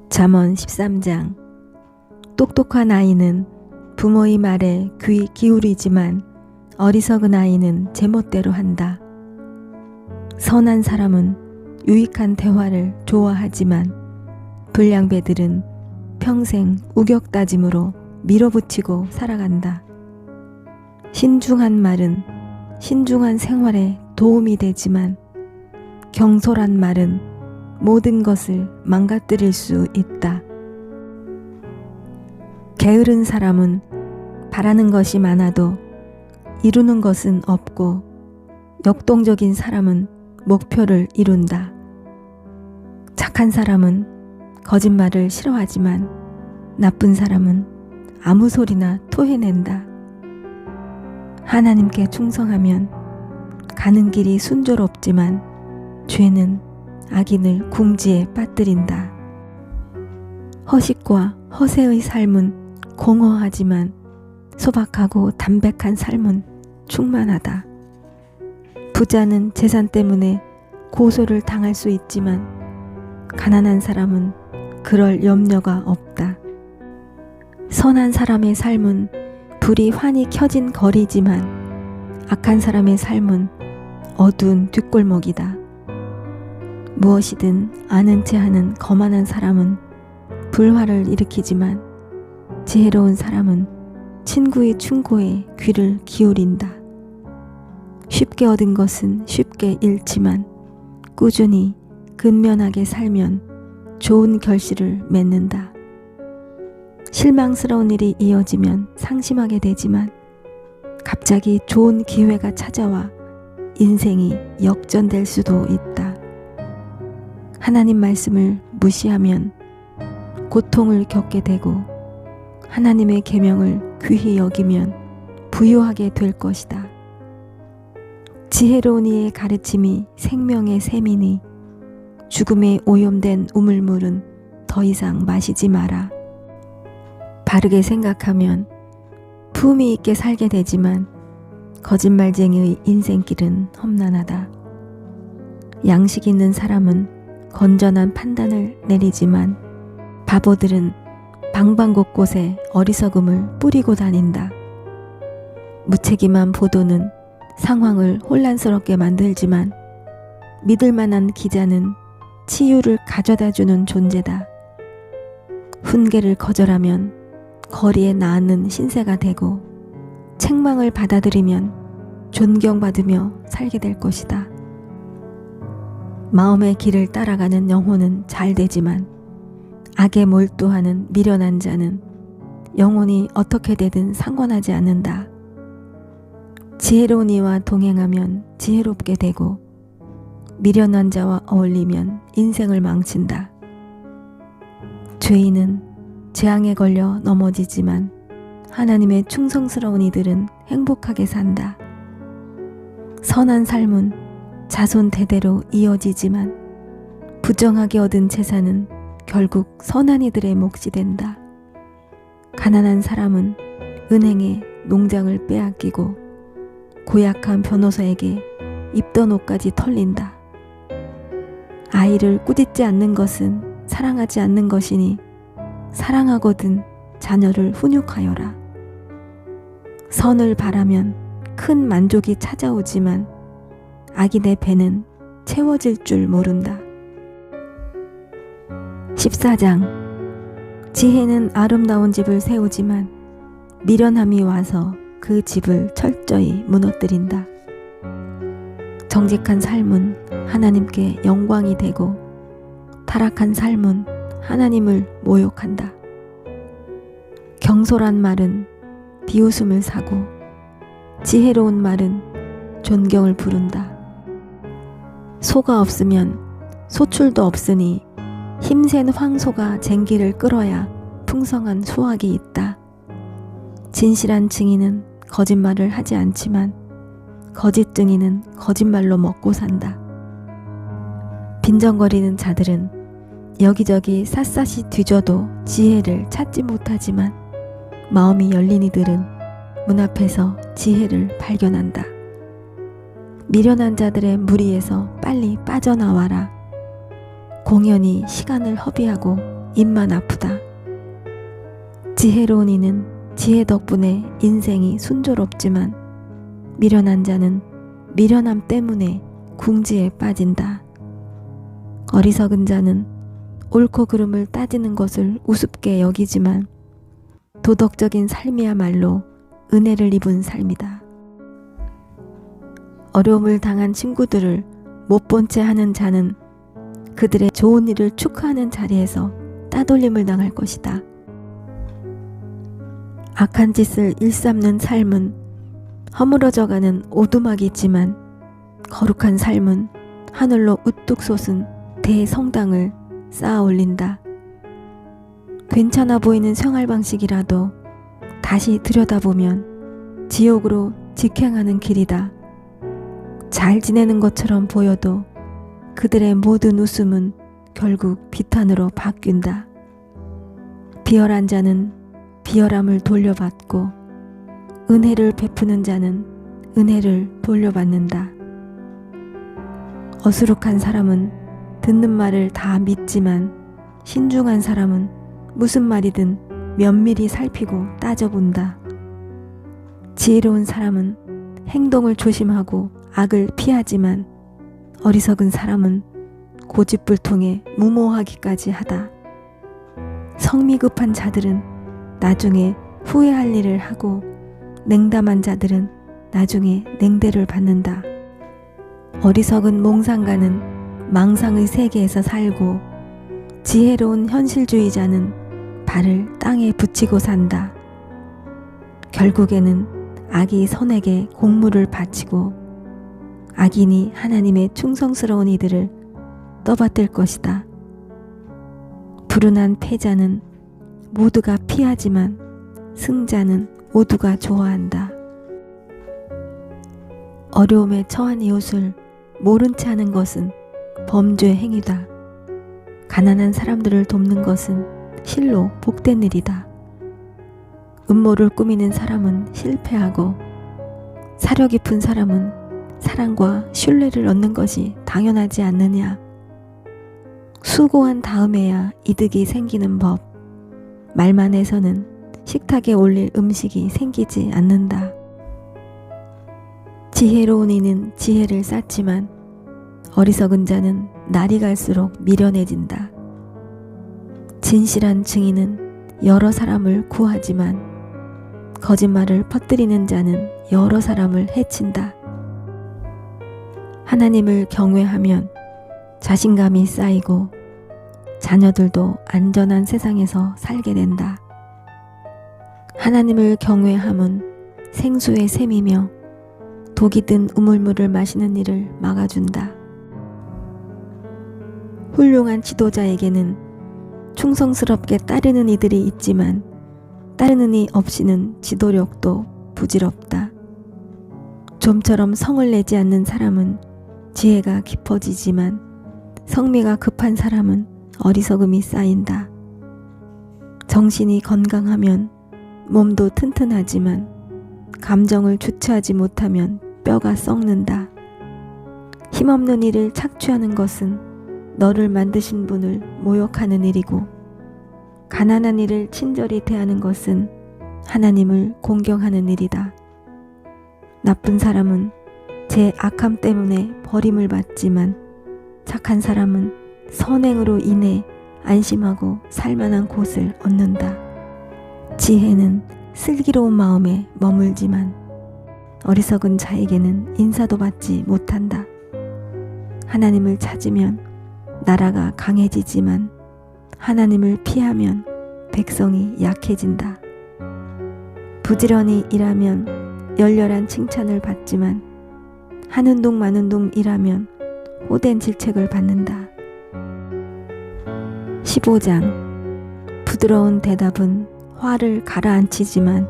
잠언 13장. 똑똑한 아이는 부모의 말에 귀 기울이지만 어리석은 아이는 제멋대로 한다. 선한 사람은 유익한 대화를 좋아하지만 불량배들은 평생 우격다짐으로 밀어붙이고 살아간다. 신중한 말은 신중한 생활에 도움이 되지만 경솔한 말은 모든 것을 망가뜨릴 수 있다. 게으른 사람은 바라는 것이 많아도 이루는 것은 없고 역동적인 사람은 목표를 이룬다. 착한 사람은 거짓말을 싫어하지만 나쁜 사람은 아무 소리나 토해낸다. 하나님께 충성하면 가는 길이 순조롭지만 죄는 악인을 궁지에 빠뜨린다. 허식과 허세의 삶은 공허하지만 소박하고 담백한 삶은 충만하다. 부자는 재산 때문에 고소를 당할 수 있지만 가난한 사람은 그럴 염려가 없다. 선한 사람의 삶은 불이 환히 켜진 거리지만 악한 사람의 삶은 어두운 뒷골목이다. 무엇이든 아는 체 하는 거만한 사람은 불화를 일으키지만 지혜로운 사람은 친구의 충고에 귀를 기울인다. 쉽게 얻은 것은 쉽게 잃지만 꾸준히 근면하게 살면 좋은 결실을 맺는다. 실망스러운 일이 이어지면 상심하게 되지만 갑자기 좋은 기회가 찾아와 인생이 역전될 수도 있다. 하나님 말씀을 무시하면 고통을 겪게 되고 하나님의 계명을 귀히 여기면 부유하게 될 것이다. 지혜로운 이의 가르침이 생명의 샘이니 죽음에 오염된 우물물은 더 이상 마시지 마라. 바르게 생각하면 품위 있게 살게 되지만 거짓말쟁이의 인생길은 험난하다. 양식 있는 사람은 건전한 판단을 내리지만 바보들은 방방곳곳에 어리석음을 뿌리고 다닌다. 무책임한 보도는 상황을 혼란스럽게 만들지만 믿을 만한 기자는 치유를 가져다주는 존재다. 훈계를 거절하면 거리에 나앉는 신세가 되고 책망을 받아들이면 존경받으며 살게 될 것이다. 마음의 길을 따라가는 영혼은 잘 되지만 악에 몰두하는 미련한 자는 영혼이 어떻게 되든 상관하지 않는다. 지혜로운 이와 동행하면 지혜롭게 되고 미련한 자와 어울리면 인생을 망친다. 죄인은 재앙에 걸려 넘어지지만 하나님의 충성스러운 이들은 행복하게 산다. 선한 삶은 자손 대대로 이어지지만 부정하게 얻은 재산은 결국 선한 이들의 몫이 된다. 가난한 사람은 은행에 농장을 빼앗기고 고약한 변호사에게 입던 옷까지 털린다. 아이를 꾸짖지 않는 것은 사랑하지 않는 것이니 사랑하거든 자녀를 훈육하여라. 선을 바라면 큰 만족이 찾아오지만 악인의 배는 채워질 줄 모른다. 14장. 지혜는 아름다운 집을 세우지만 미련함이 와서 그 집을 철저히 무너뜨린다. 정직한 삶은 하나님께 영광이 되고 타락한 삶은 하나님을 모욕한다. 경솔한 말은 비웃음을 사고 지혜로운 말은 존경을 부른다. 소가 없으면 소출도 없으니 힘센 황소가 쟁기를 끌어야 풍성한 수확이 있다. 진실한 증인은 거짓말을 하지 않지만 거짓 증인은 거짓말로 먹고 산다. 빈정거리는 자들은 여기저기 샅샅이 뒤져도 지혜를 찾지 못하지만 마음이 열린 이들은 문 앞에서 지혜를 발견한다. 미련한 자들의 무리에서 빨리 빠져나와라. 공연히 시간을 허비하고 입만 아프다. 지혜로운 이는 지혜 덕분에 인생이 순조롭지만 미련한 자는 미련함 때문에 궁지에 빠진다. 어리석은 자는 옳고 그름을 따지는 것을 우습게 여기지만 도덕적인 삶이야말로 은혜를 입은 삶이다. 어려움을 당한 친구들을 못 본 채 하는 자는 그들의 좋은 일을 축하하는 자리에서 따돌림을 당할 것이다. 악한 짓을 일삼는 삶은 허물어져가는 오두막이지만 거룩한 삶은 하늘로 우뚝 솟은 대성당을 쌓아 올린다. 괜찮아 보이는 생활 방식이라도 다시 들여다보면 지옥으로 직행하는 길이다. 잘 지내는 것처럼 보여도 그들의 모든 웃음은 결국 비탄으로 바뀐다. 비열한 자는 비열함을 돌려받고 은혜를 베푸는 자는 은혜를 돌려받는다. 어수룩한 사람은 듣는 말을 다 믿지만 신중한 사람은 무슨 말이든 면밀히 살피고 따져본다. 지혜로운 사람은 행동을 조심하고 악을 피하지만 어리석은 사람은 고집불통에 무모하기까지 하다. 성미 급한 자들은 나중에 후회할 일을 하고 냉담한 자들은 나중에 냉대를 받는다. 어리석은 몽상가는 망상의 세계에서 살고 지혜로운 현실주의자는 발을 땅에 붙이고 산다. 결국에는 악이 선에게 공물을 바치고 악인이 하나님의 충성스러운 이들을 떠받들 것이다. 불운한 패자는 모두가 피하지만 승자는 모두가 좋아한다. 어려움에 처한 이웃을 모른 채 하는 것은 범죄 행위다. 가난한 사람들을 돕는 것은 실로 복된 일이다. 음모를 꾸미는 사람은 실패하고 사려 깊은 사람은 사랑과 신뢰를 얻는 것이 당연하지 않느냐. 수고한 다음에야 이득이 생기는 법. 말만 해서는 식탁에 올릴 음식이 생기지 않는다. 지혜로운 이는 지혜를 쌓지만 어리석은 자는 날이 갈수록 미련해진다. 진실한 증인은 여러 사람을 구하지만 거짓말을 퍼뜨리는 자는 여러 사람을 해친다. 하나님을 경외하면 자신감이 쌓이고 자녀들도 안전한 세상에서 살게 된다. 하나님을 경외함은 생수의 샘이며 독이 든 우물물을 마시는 일을 막아준다. 훌륭한 지도자에게는 충성스럽게 따르는 이들이 있지만 따르는 이 없이는 지도력도 부질없다. 좀처럼 성을 내지 않는 사람은 지혜가 깊어지지만 성미가 급한 사람은 어리석음이 쌓인다. 정신이 건강하면 몸도 튼튼하지만 감정을 주체하지 못하면 뼈가 썩는다. 힘없는 일을 착취하는 것은 너를 만드신 분을 모욕하는 일이고 가난한 이를 친절히 대하는 것은 하나님을 공경하는 일이다. 나쁜 사람은 제 악함 때문에 버림을 받지만 착한 사람은 선행으로 인해 안심하고 살만한 곳을 얻는다. 지혜는 슬기로운 마음에 머물지만 어리석은 자에게는 인사도 받지 못한다. 하나님을 찾으면 나라가 강해지지만 하나님을 피하면 백성이 약해진다. 부지런히 일하면 열렬한 칭찬을 받지만 하는 둥 마는 둥 일하면 호된 질책을 받는다. 15장 부드러운 대답은 화를 가라앉히지만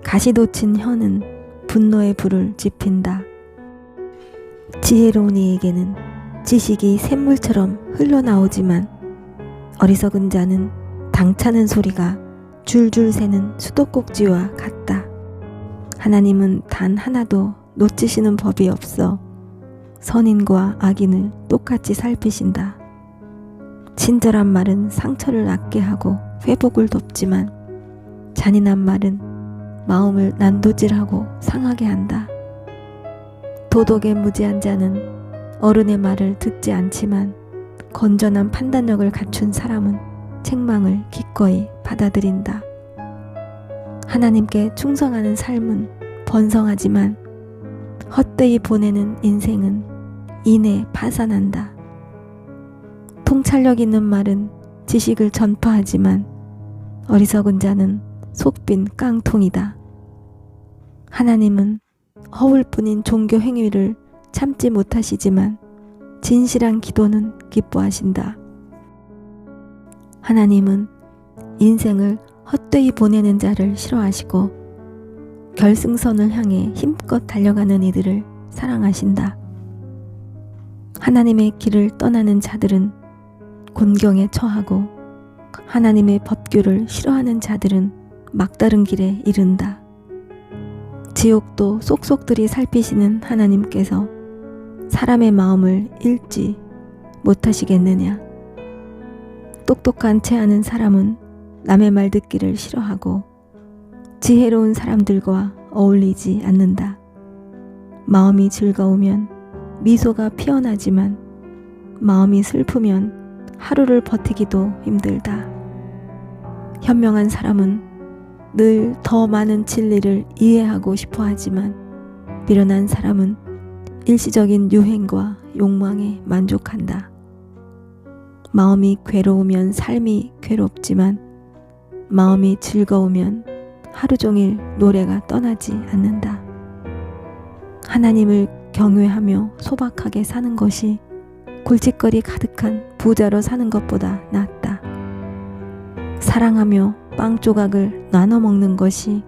가시돋친 혀는 분노의 불을 지핀다. 지혜로운 이에게는 지식이 샘물처럼 흘러나오지만 어리석은 자는 당차는 소리가 줄줄 새는 수도꼭지와 같다. 하나님은 단 하나도 놓치시는 법이 없어 선인과 악인을 똑같이 살피신다. 친절한 말은 상처를 낫게 하고 회복을 돕지만 잔인한 말은 마음을 난도질하고 상하게 한다. 도덕에 무지한 자는 어른의 말을 듣지 않지만 건전한 판단력을 갖춘 사람은 책망을 기꺼이 받아들인다. 하나님께 충성하는 삶은 번성하지만 헛되이 보내는 인생은 이내 파산한다. 통찰력 있는 말은 지식을 전파하지만 어리석은 자는 속빈 깡통이다. 하나님은 허울뿐인 종교 행위를 참지 못하시지만 진실한 기도는 기뻐하신다. 하나님은 인생을 헛되이 보내는 자를 싫어하시고 결승선을 향해 힘껏 달려가는 이들을 사랑하신다. 하나님의 길을 떠나는 자들은 곤경에 처하고 하나님의 법규를 싫어하는 자들은 막다른 길에 이른다. 지옥도 속속들이 살피시는 하나님께서 사람의 마음을 읽지 못하시겠느냐. 똑똑한 체하는 사람은 남의 말 듣기를 싫어하고 지혜로운 사람들과 어울리지 않는다. 마음이 즐거우면 미소가 피어나지만 마음이 슬프면 하루를 버티기도 힘들다. 현명한 사람은 늘 더 많은 진리를 이해하고 싶어 하지만 미련한 사람은 일시적인 유행과 욕망에 만족한다. 마음이 괴로우면 삶이 괴롭지만 마음이 즐거우면 하루 종일 노래가 떠나지 않는다. 하나님을 경외하며 소박하게 사는 것이 골칫거리 가득한 부자로 사는 것보다 낫다. 사랑하며 빵 조각을 나눠 먹는 것이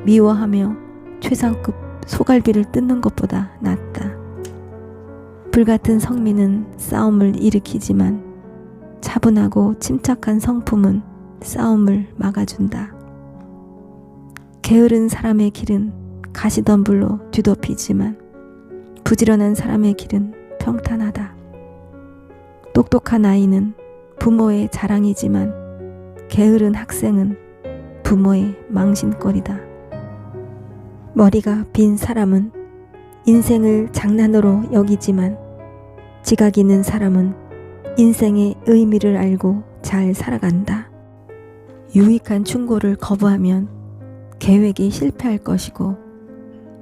미워하며 최상급 소갈비를 뜯는 것보다 낫다. 불같은 성민은 싸움을 일으키지만 차분하고 침착한 성품은 싸움을 막아준다. 게으른 사람의 길은 가시덤불로 뒤덮이지만 부지런한 사람의 길은 평탄하다. 똑똑한 아이는 부모의 자랑이지만 게으른 학생은 부모의 망신거리다. 머리가 빈 사람은 인생을 장난으로 여기지만 지각 있는 사람은 인생의 의미를 알고 잘 살아간다. 유익한 충고를 거부하면 계획이 실패할 것이고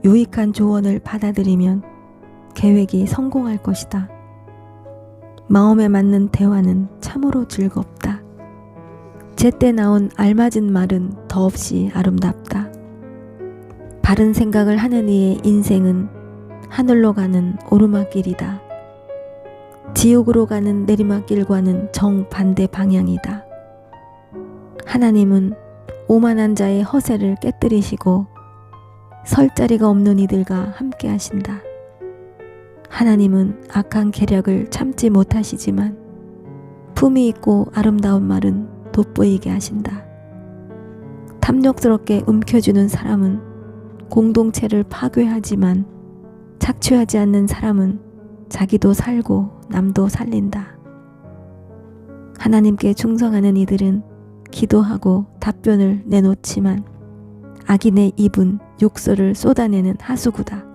유익한 조언을 받아들이면 계획이 성공할 것이다. 마음에 맞는 대화는 참으로 즐겁다. 제때 나온 알맞은 말은 더없이 아름답다. 바른 생각을 하는 이의 인생은 하늘로 가는 오르막길이다. 지옥으로 가는 내리막길과는 정반대 방향이다. 하나님은 오만한 자의 허세를 깨뜨리시고 설 자리가 없는 이들과 함께 하신다. 하나님은 악한 계략을 참지 못하시지만 품위 있고 아름다운 말은 돋보이게 하신다. 탐욕스럽게 움켜쥐는 사람은 공동체를 파괴하지만 착취하지 않는 사람은 자기도 살고 남도 살린다. 하나님께 충성하는 이들은 기도하고 답변을 내놓지만 악인의 입은 욕설을 쏟아내는 하수구다.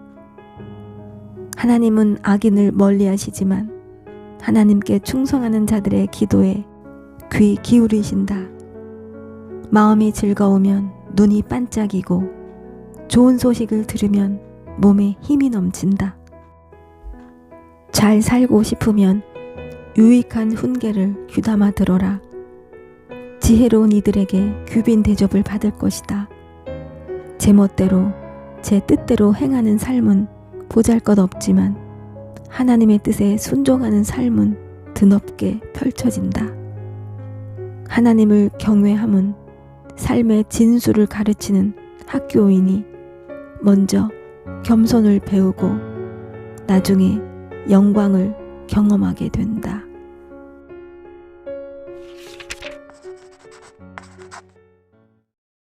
하나님은 악인을 멀리하시지만 하나님께 충성하는 자들의 기도에 귀 기울이신다. 마음이 즐거우면 눈이 반짝이고 좋은 소식을 들으면 몸에 힘이 넘친다. 잘 살고 싶으면 유익한 훈계를 귀담아 들어라. 지혜로운 이들에게 귀빈 대접을 받을 것이다. 제멋대로 제 뜻대로 행하는 삶은 보잘것없지만 하나님의 뜻에 순종하는 삶은 드넓게 펼쳐진다. 하나님을 경외함은 삶의 진수를 가르치는 학교이니 먼저 겸손을 배우고 나중에 영광을 경험하게 된다.